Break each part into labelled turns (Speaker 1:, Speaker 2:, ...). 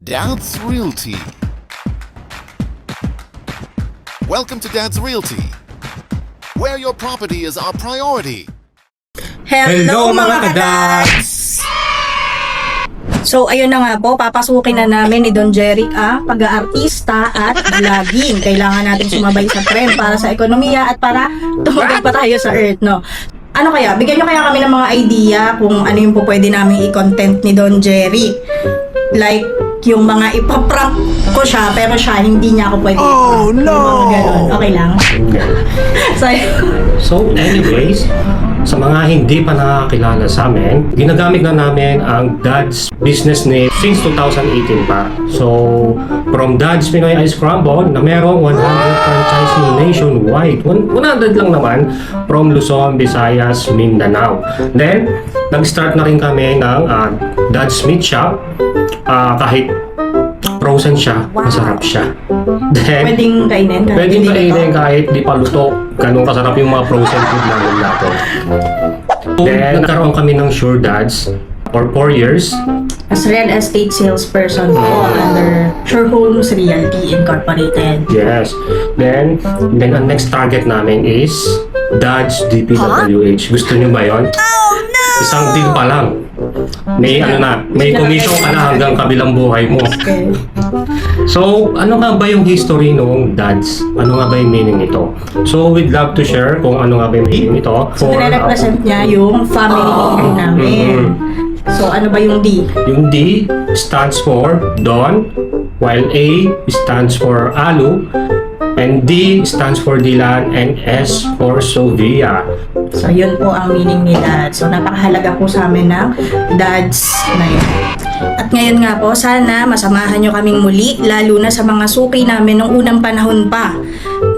Speaker 1: Dad's Realty. Welcome to Dad's Realty, where your property is our priority.
Speaker 2: Hello mga kadads! So ayun na nga po, papasukin na namin ni Don Jeric ang pag-aartista at vlogging. Kailangan natin sumabay sa trend para sa ekonomiya at para tumagal pa tayo sa earth, no? Ano kaya? Bigyan nyo kaya kami ng mga idea kung ano yung po pwede namin i-content ni Don Jeric. Like, yung mga ipaprank ko siya, pero siya, hindi niya ako pwede i-prank.
Speaker 1: Oh, no!
Speaker 2: Yung mga ganun. Okay lang?
Speaker 3: So anyways, sa mga hindi pa nakakilala sa amin, ginagamit na namin ang Dad's business name since 2018 pa. So, from Dad's Pinoy Ice Crumble na merong 100 franchisee nationwide. 100 lang naman from Luzon, Visayas, Mindanao. Then, nag-start na rin kami ng Dad's Meat Shop. Kahit frozen siya, masarap siya. Then,
Speaker 2: pwedeng kainin.
Speaker 3: pwedeng kainin kahit di pa luto. Ganun kasarap yung mga frozen food namin natin. Then, nagkaroon kami ng Sure Dads for 4 years.
Speaker 2: As real estate salesperson po under Sure Homes Realty Incorporated.
Speaker 3: Yes. Then ang next target namin is Dad's DPWH. Gusto niyo ba yun? Oh, no! Isang deal pa lang. May may commission ka na hanggang kabilang buhay mo.
Speaker 2: Okay.
Speaker 3: So, ano nga ba yung history ng Dads? Ano nga ba yung meaning nito? So, we'd love to share kung ano nga ba yung meaning nito.
Speaker 2: So, nire-represent niya yung family name namin. So, ano ba yung D?
Speaker 3: Yung D stands for Don, while A stands for Alu, and D stands for Dylan, and S for Sofia.
Speaker 2: So, yun po ang meaning ni Dad. So, napakahalaga po sa amin ng Dads na yun. At ngayon nga po, sana masamahan nyo kaming muli, lalo na sa mga suki namin nung unang panahon pa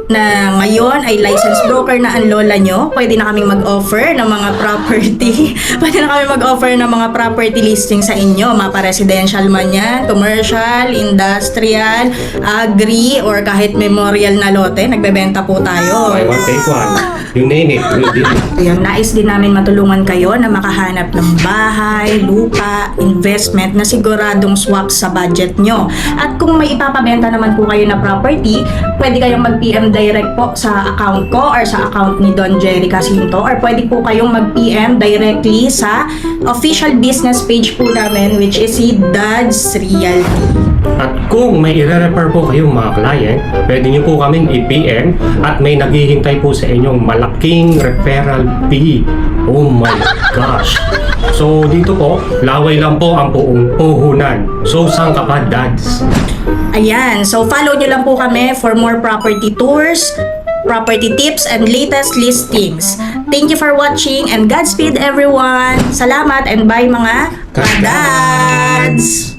Speaker 2: na ngayon ay licensed broker na ang lola nyo. Pwede na kaming mag-offer ng mga property. Pwede na kami mag-offer ng mga property listing sa inyo. Mapa-residential man yan, commercial, industrial, agri, or kahit memorial na lote. Nagbebenta po tayo.
Speaker 3: I want take one. You name it.
Speaker 2: Ayan, nais din namin matulungan kayo na makahanap ng bahay, lupa, investment na siguradong swak sa budget nyo. At kung may ipapabenta naman po kayo na property, pwede kayong mag-PM direct po sa account ko or sa account ni Don Jeric Jacinto, or pwede po kayong mag-PM directly sa official business page po namin, which is si Dad's Realty.
Speaker 3: At kung may i-refer po kayong mga client, pwede nyo po kaming i-PM at may naghihintay po sa inyong malaking referral fee. Oh my gosh! So dito po, laway lang po ang buong puhunan. So saan ka pa, Dads?
Speaker 2: Ayan, so follow nyo lang po kami for more property tours, property tips, and latest listings. Thank you for watching and Godspeed everyone! Salamat and bye mga kadads!